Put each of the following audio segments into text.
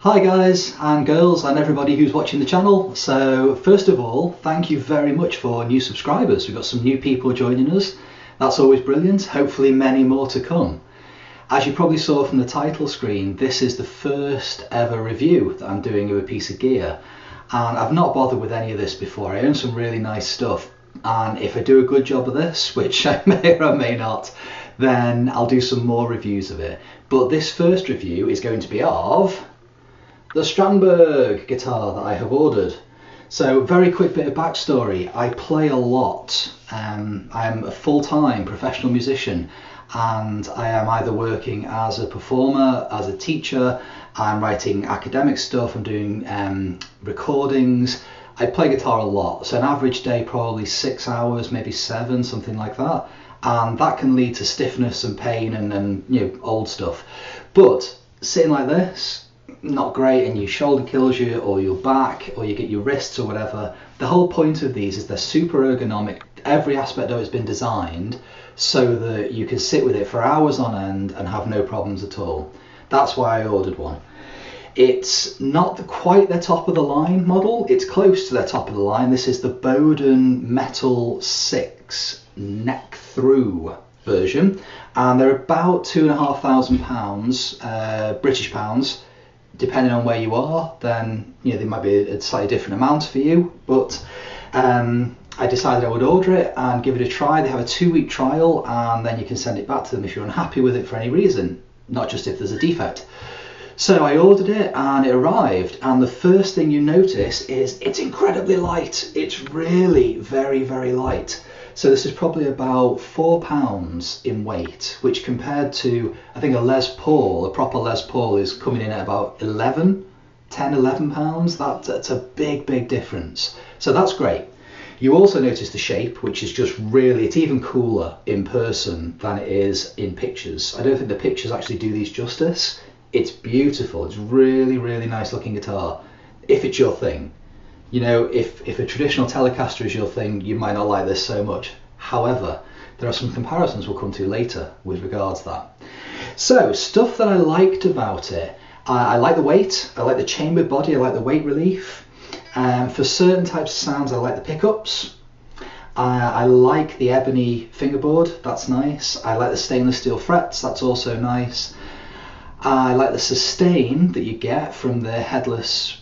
Hi guys and girls and everybody who's watching the channel. So first of all, thank you very much for new subscribers. We've got some new people joining us. That's always brilliant. Hopefully many more to come. As you probably saw from the title screen, this is the first ever review that I'm doing of a piece of gear. And I've not bothered with any of this before. I own some really nice stuff. And if I do a good job of this, which I may or may not, then I'll do some more reviews of it. But this first review is going to be of the Strandberg guitar that I have ordered. So very quick bit of backstory. I play a lot. I'm a full-time professional musician and I am either working as a performer, as a teacher, I'm writing academic stuff, I'm doing recordings. I play guitar a lot, so an average day probably 6 hours, maybe 7, something like that. And that can lead to stiffness and pain and you know, old stuff. But sitting like this, not great, and your shoulder kills you or your back or you get your wrists or whatever. The whole point of these is they're super ergonomic. Every aspect of it's been designed so that you can sit with it for hours on end and have no problems at all. That's why I ordered one. It's not quite their top of the line model, it's close to their top of the line. This is the Boden Metal 6 neck through version, and they're about £2,500 British pounds. Depending on where you are, then you know they might be a slightly different amount for you, but I decided I would order it and give it a try. They have a 2-week trial and then you can send it back to them if you're unhappy with it for any reason, not just if there's a defect. So I ordered it and it arrived, and the first thing you notice is it's incredibly light. It's really very, very light. So this is probably about £4 in weight, which compared to, I think a Les Paul, a proper Les Paul is coming in at about 11 pounds. That's a big, big difference. So that's great. You also notice the shape, which is just really, it's even cooler in person than it is in pictures. I don't think the pictures actually do these justice. It's beautiful. It's really, really nice looking guitar, if it's your thing. You know, if a traditional Telecaster is your thing, you might not like this so much. However, there are some comparisons we'll come to later with regards to that. So, stuff that I liked about it. I like the weight, I like the chambered body, I like the weight relief. For certain types of sounds, I like the pickups. I like the ebony fingerboard, that's nice. I like the stainless steel frets, that's also nice. I like the sustain that you get from the headless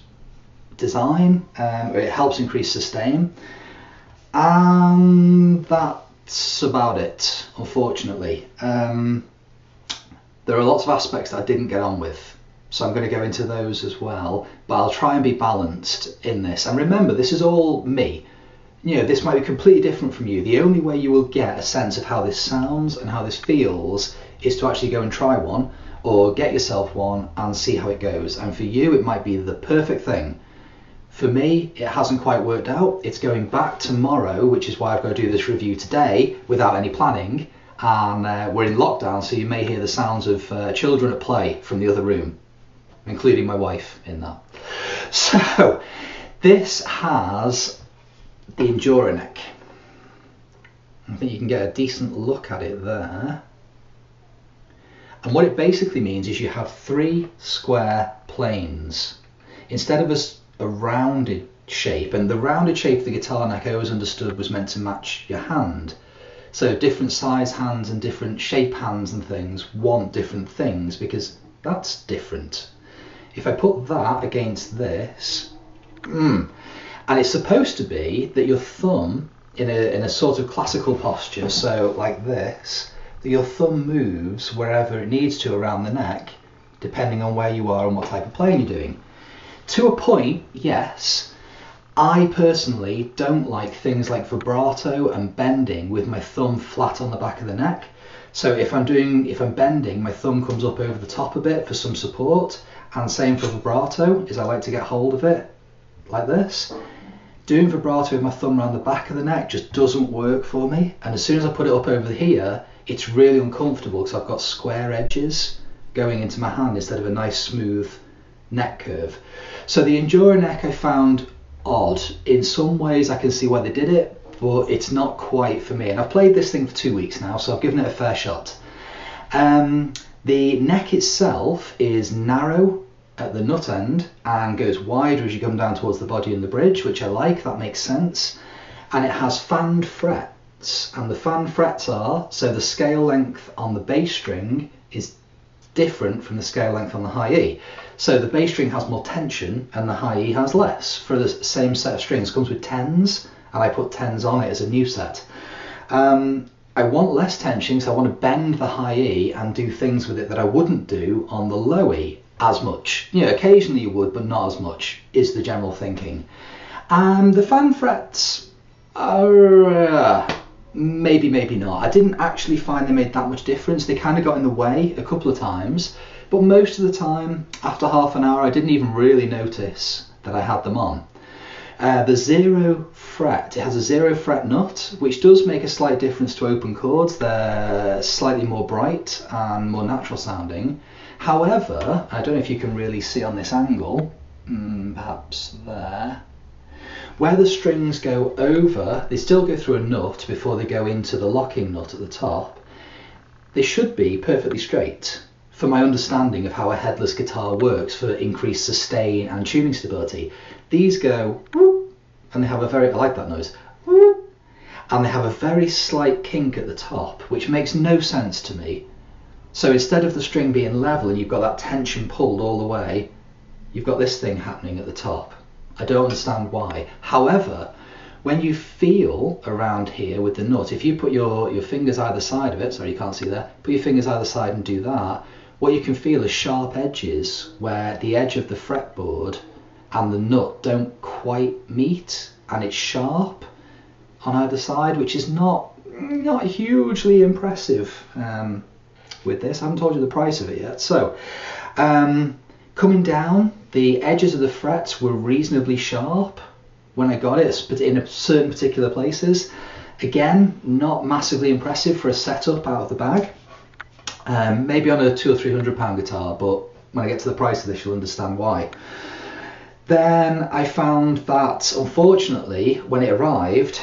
design. It helps increase sustain, and that's about it, unfortunately. There are lots of aspects that I didn't get on with, so I'm going to go into those as well, but I'll try and be balanced in this. And remember, this is all me. You know, this might be completely different from you. The only way you will get a sense of how this sounds and how this feels is to actually go and try one or get yourself one and see how it goes. And for you, it might be the perfect thing. For me, it hasn't quite worked out. It's going back tomorrow, which is why I've got to do this review today without any planning. And we're in lockdown, so you may hear the sounds of children at play from the other room, including my wife in that. So, this has the Thru-Neck. I think you can get a decent look at it there. And what it basically means is you have 3 square planes instead of a rounded shape, and the rounded shape of the guitar neck I always understood was meant to match your hand. So different size hands and different shape hands and things want different things because that's different. If I put that against this, and it's supposed to be that your thumb in a sort of classical posture, so like this, that your thumb moves wherever it needs to around the neck, depending on where you are and what type of playing you're doing. To a point, yes. I personally don't like things like vibrato and bending with my thumb flat on the back of the neck. So if I'm bending, my thumb comes up over the top a bit for some support, and same for vibrato, is I like to get hold of it like this. Doing vibrato with my thumb around the back of the neck just doesn't work for me, and as soon as I put it up over here, it's really uncomfortable because I've got square edges going into my hand instead of a nice smooth neck curve. So the Thru-Neck I found odd. In some ways I can see why they did it, but it's not quite for me. And I've played this thing for 2 weeks now, so I've given it a fair shot. The neck itself is narrow at the nut end and goes wider as you come down towards the body and the bridge, which I like, that makes sense. And it has fanned frets, and the fanned frets are, so the scale length on the bass string is different from the scale length on the high E. So the bass string has more tension and the high E has less. For the same set of strings, it comes with 10s, and I put 10s on it as a new set. I want less tension because I want to bend the high E and do things with it that I wouldn't do on the low E as much. You know, occasionally you would, but not as much, is the general thinking. The fan frets are maybe not. I didn't actually find they made that much difference. They kind of got in the way a couple of times, but most of the time, after half an hour, I didn't even really notice that I had them on. The 0 fret, it has a 0 fret nut, which does make a slight difference to open chords. They're slightly more bright and more natural sounding. However, I don't know if you can really see on this angle, perhaps there, where the strings go over, they still go through a nut before they go into the locking nut at the top. They should be perfectly straight for my understanding of how a headless guitar works for increased sustain and tuning stability. These go whoop, and they have a very, I like that noise, whoop, and they have a very slight kink at the top, which makes no sense to me. So instead of the string being level and you've got that tension pulled all the way, you've got this thing happening at the top. I don't understand why. However, when you feel around here with the nut, if you put your fingers either side of it, sorry you can't see there, put your fingers either side and do that, what you can feel is sharp edges where the edge of the fretboard and the nut don't quite meet, and it's sharp on either side, which is not hugely impressive with this. I haven't told you the price of it yet. So coming down, the edges of the frets were reasonably sharp when I got it, but in certain particular places. Again, not massively impressive for a setup out of the bag. Maybe on a £200 or £300 guitar, but when I get to the price of this, you'll understand why. Then I found that, unfortunately, when it arrived,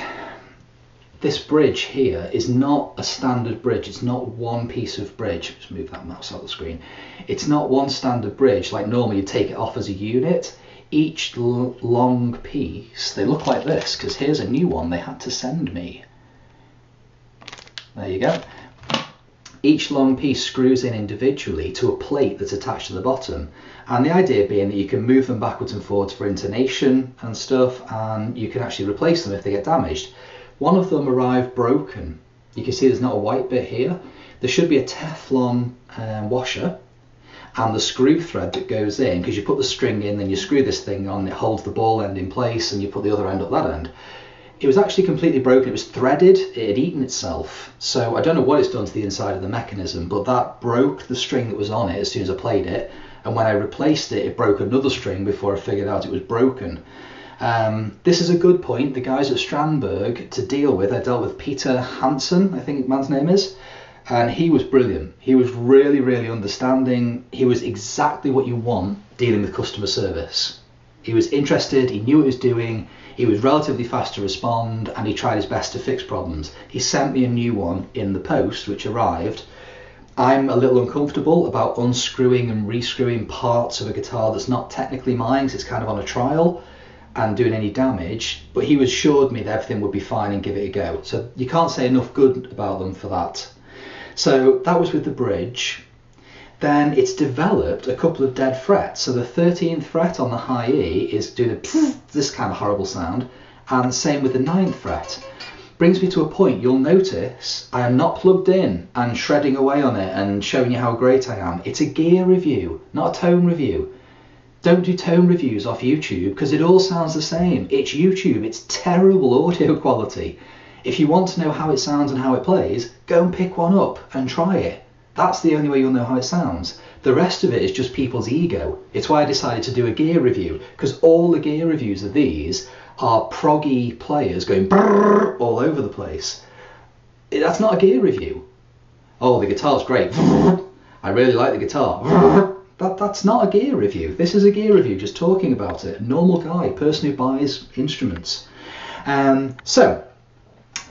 this bridge here is not a standard bridge. It's not one piece of bridge. Just move that mouse out of the screen. It's not one standard bridge like normally you take it off as a unit. Each long piece, they look like this, because here's a new one they had to send me. There you go. Each long piece screws in individually to a plate that's attached to the bottom, and the idea being that you can move them backwards and forwards for intonation and stuff, and you can actually replace them if they get damaged. One of them arrived broken. You can see there's not a white bit here. There should be a Teflon washer and the screw thread that goes in, because you put the string in, then you screw this thing on, it holds the ball end in place, and you put the other end up that end. It was actually completely broken. It was threaded, it had eaten itself. So I don't know what it's done to the inside of the mechanism, but that broke the string that was on it as soon as I played it. And when I replaced it, it broke another string before I figured out it was broken. This is a good point. The guys at Strandberg to deal with, I dealt with Peter Hansen, I think the man's name is, and he was brilliant. He was really, really understanding. He was exactly what you want dealing with customer service. He was interested, he knew what he was doing, he was relatively fast to respond, and he tried his best to fix problems. He sent me a new one in the post, which arrived. I'm a little uncomfortable about unscrewing and rescrewing parts of a guitar that's not technically mine, because it's kind of on a trial, and doing any damage, but he assured me that everything would be fine and give it a go. So you can't say enough good about them for that. So that was with the bridge. Then it's developed a couple of dead frets. So the 13th fret on the high E is doing this kind of horrible sound, and same with the 9th fret. Brings me to a point, you'll notice I am not plugged in and shredding away on it and showing you how great I am. It's a gear review, not a tone review. Don't do tone reviews off YouTube, because it all sounds the same. It's YouTube, it's terrible audio quality. If you want to know how it sounds and how it plays, go and pick one up and try it. That's the only way you'll know how it sounds. The rest of it is just people's ego. It's why I decided to do a gear review, because all the gear reviews of these are proggy players going brrr all over the place. That's not a gear review. Oh, the guitar's great. I really like the guitar. That's not a gear review. This is a gear review, just talking about it. A normal guy, person who buys instruments. So,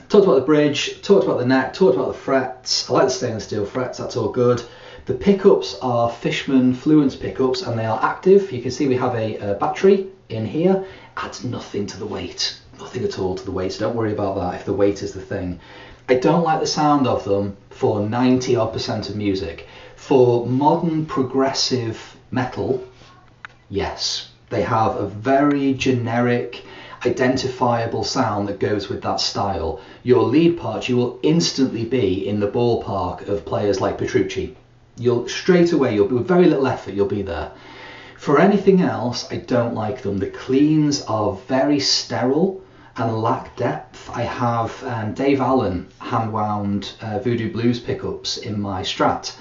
talked about the bridge, talked about the neck, talked about the frets. I like the stainless steel frets, that's all good. The pickups are Fishman Fluence pickups, and they are active. You can see we have a battery in here. Adds nothing to the weight, nothing at all to the weight, so don't worry about that if the weight is the thing. I don't like the sound of them for 90% of music. For modern progressive metal, yes, they have a very generic, identifiable sound that goes with that style. Your lead part, you will instantly be in the ballpark of players like Petrucci. You'll straight away, you'll be with very little effort, you'll be there. For anything else, I don't like them. The cleans are very sterile and lack depth. I have Dave Allen hand-wound Voodoo Blues pickups in my Strat,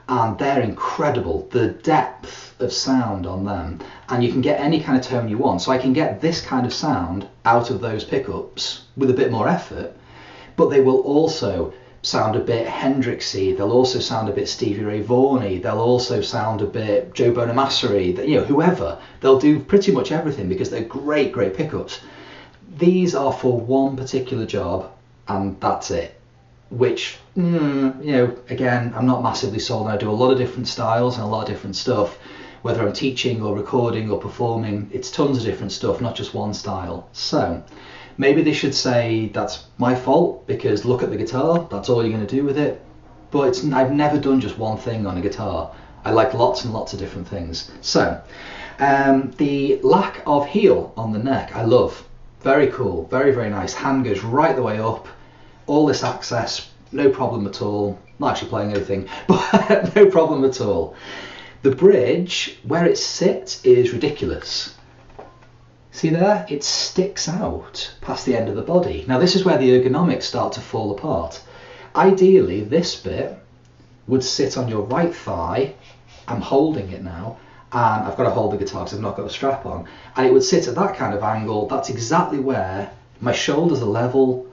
and they're incredible. The depth of sound on them, and you can get any kind of tone you want. So I can get this kind of sound out of those pickups with a bit more effort, but they will also sound a bit Hendrixy, they'll also sound a bit Stevie Ray Vaughan-y, they'll also sound a bit Joe Bonamassa-y, you know, whoever. They'll do pretty much everything because they're great pickups. These are for one particular job, and that's it. Which, you know, again, I'm not massively sold. I do a lot of different styles and a lot of different stuff. Whether I'm teaching or recording or performing, it's tons of different stuff, not just one style. So maybe they should say that's my fault because look at the guitar, that's all you're going to do with it. But I've never done just one thing on a guitar. I like lots and lots of different things. So the lack of heel on the neck, I love. Very cool, very nice. Hand goes right the way up. All this access, no problem at all. Not actually playing anything, but no problem at all. The bridge, where it sits, is ridiculous. See there? It sticks out past the end of the body. Now this is where the ergonomics start to fall apart. Ideally, this bit would sit on your right thigh. I'm holding it now, and I've got to hold the guitar because I've not got a strap on, and it would sit at that kind of angle. That's exactly where my shoulders are level.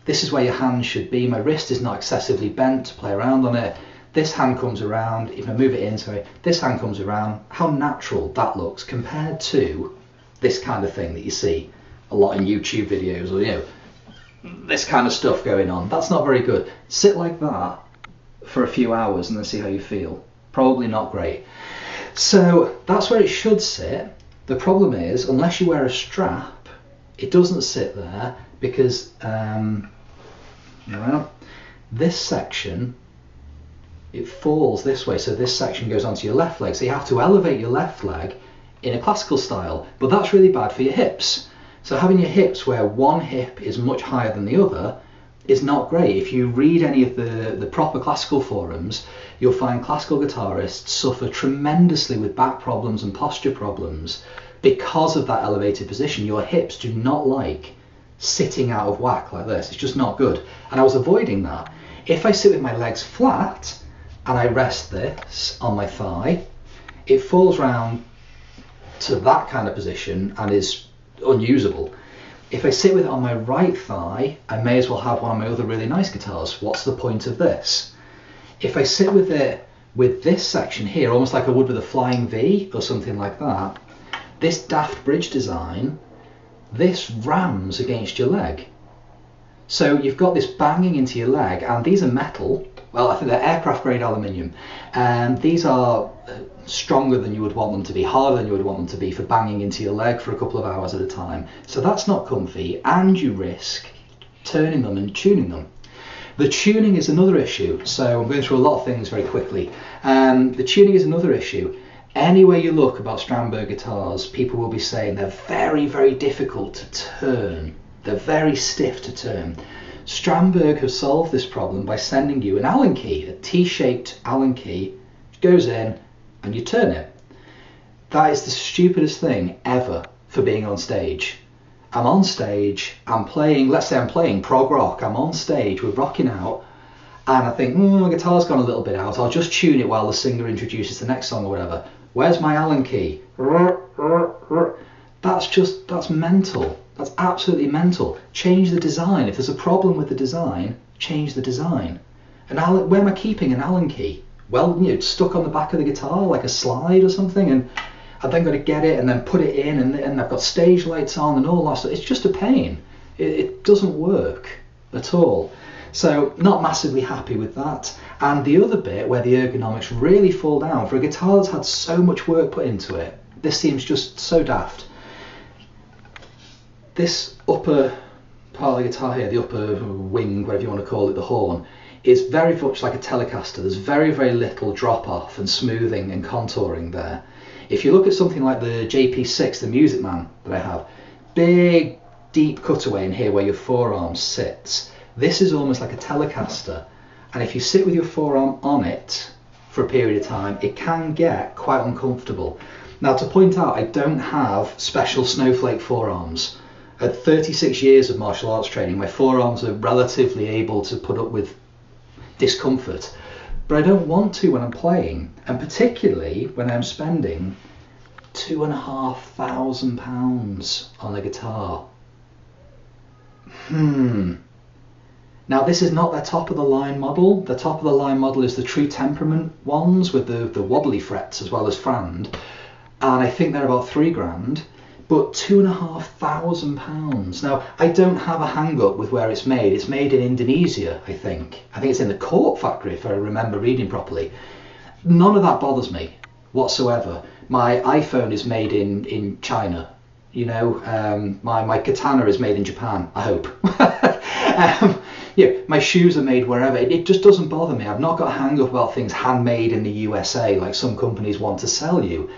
This is where your hand should be. My wrist is not excessively bent to play around on it. This hand comes around, if I move it in, sorry, this hand comes around. How natural that looks compared to this kind of thing that you see a lot in YouTube videos, or, you know, this kind of stuff going on. That's not very good. Sit like that for a few hours and then see how you feel. Probably not great. So that's where it should sit. The problem is, unless you wear a strap, it doesn't sit there because this section, it falls this way, so this section goes onto your left leg, so you have to elevate your left leg in a classical style, but that's really bad for your hips. So having your hips where one hip is much higher than the other is not great. If you read any of the proper classical forums, you'll find classical guitarists suffer tremendously with back problems and posture problems because of that elevated position. Your hips do not like sitting out of whack like this. It's just not good. And I was avoiding that. If I sit with my legs flat and I rest this on my thigh, it falls round to that kind of position and is unusable. If I sit with it on my right thigh, I may as well have one of my other really nice guitars. What's the point of this? If I sit with it with this section here, almost like I would with a flying V or something like that, this daft bridge design, this rams against your leg. So you've got this banging into your leg, and these are metal. Well, I think they're aircraft grade aluminium, and these are stronger than you would want them to be, harder than you would want them to be for banging into your leg for a couple of hours at a time. So that's not comfy, and you risk turning them and tuning them. The tuning is another issue, so I'm going through a lot of things very quickly. The tuning is another issue. Anywhere you look about Strandberg guitars, people will be saying they're very difficult to turn. They're very stiff to turn. Strandberg have solved this problem by sending you an Allen key, a T-shaped Allen key, which goes in and you turn it. That is the stupidest thing ever for being on stage. I'm on stage, I'm playing, let's say I'm playing prog rock, I'm on stage, we're rocking out, and I think, the guitar's gone a little bit out, I'll just tune it while the singer introduces the next song or whatever. Where's my Allen key? That's mental. That's absolutely mental. Change the design. If there's a problem with the design, change the design. Where am I keeping an Allen key? Well, it's stuck on the back of the guitar like a slide or something, and I've then got to get it and then put it in, and I've got stage lights on and all that stuff. It's just a pain. It doesn't work at all. So not massively happy with that. And the other bit where the ergonomics really fall down, for a guitar that's had so much work put into it, this seems just so daft. This upper part of the guitar here, the upper wing, whatever you want to call it, the horn, is very much like a Telecaster. There's very, very little drop off and smoothing and contouring there. If you look at something like the JP6, the Music Man that I have, big, deep cutaway in here where your forearm sits. This is almost like a Telecaster. And if you sit with your forearm on it for a period of time, it can get quite uncomfortable. Now, to point out, I don't have special snowflake forearms. At 36 years of martial arts training, my forearms are relatively able to put up with discomfort, but I don't want to when I'm playing, and particularly when I'm spending £2,500 on a guitar. Now, this is not their top of the line model. The top of the line model is the True Temperament ones with the wobbly frets as well as frand, and I think they're about £3,000. But £2,500. Now, I don't have a hang-up with where it's made. It's made in Indonesia, I think. I think it's in the Cork factory, if I remember reading properly. None of that bothers me whatsoever. My iPhone is made in China. You know, my katana is made in Japan, I hope. Yeah, my shoes are made wherever. It just doesn't bother me. I've not got a hang-up about things handmade in the USA like some companies want to sell you.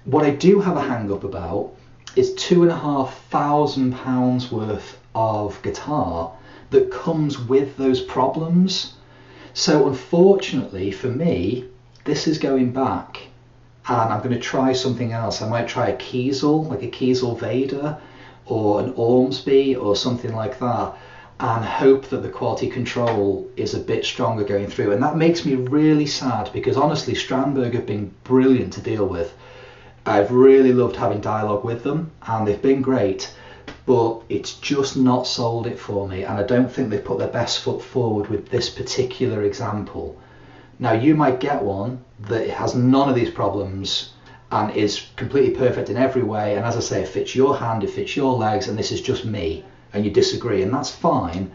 What I do have a hang-up about is £2,500 worth of guitar that comes with those problems. So unfortunately for me, this is going back, and I'm going to try something else. I might try a Kiesel, like a Kiesel Vader or an Ormsby or something like that, and hope that the quality control is a bit stronger going through. And that makes me really sad, because honestly, Strandberg have been brilliant to deal with. I've really loved having dialogue with them, and they've been great, but it's just not sold it for me, and I don't think they've put their best foot forward with this particular example. Now, you might get one that has none of these problems and is completely perfect in every way, and as I say, it fits your hand, it fits your legs, and this is just me, and you disagree, and that's fine,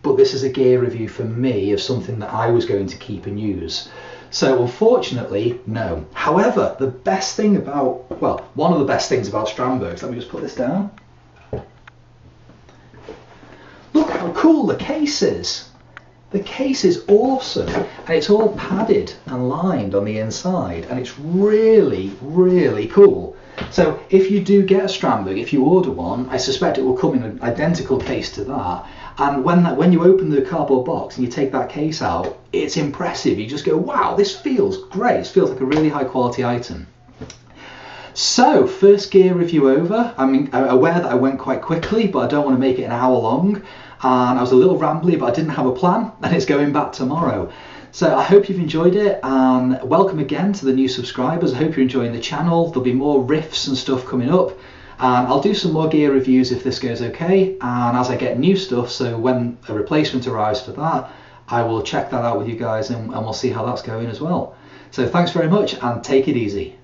but this is a gear review for me of something that I was going to keep and use. So unfortunately, no. However, the best thing about, well, one of the best things about Strandbergs, let me just put this down. Look how cool the case is. The case is awesome, and it's all padded and lined on the inside, and it's really, really cool. So if you do get a Strandberg, if you order one, I suspect it will come in an identical case to that. And when you open the cardboard box and you take that case out, it's impressive. You just go, wow, this feels great. It feels like a really high quality item. So, first gear review over. I'm aware that I went quite quickly, but I don't want to make it an hour long. And I was a little rambly, but I didn't have a plan, and it's going back tomorrow. So I hope you've enjoyed it, and welcome again to the new subscribers. I hope you're enjoying the channel. There'll be more riffs and stuff coming up. And I'll do some more gear reviews if this goes okay, and as I get new stuff, so when a replacement arrives for that, I will check that out with you guys, and we'll see how that's going as well. So thanks very much, and take it easy.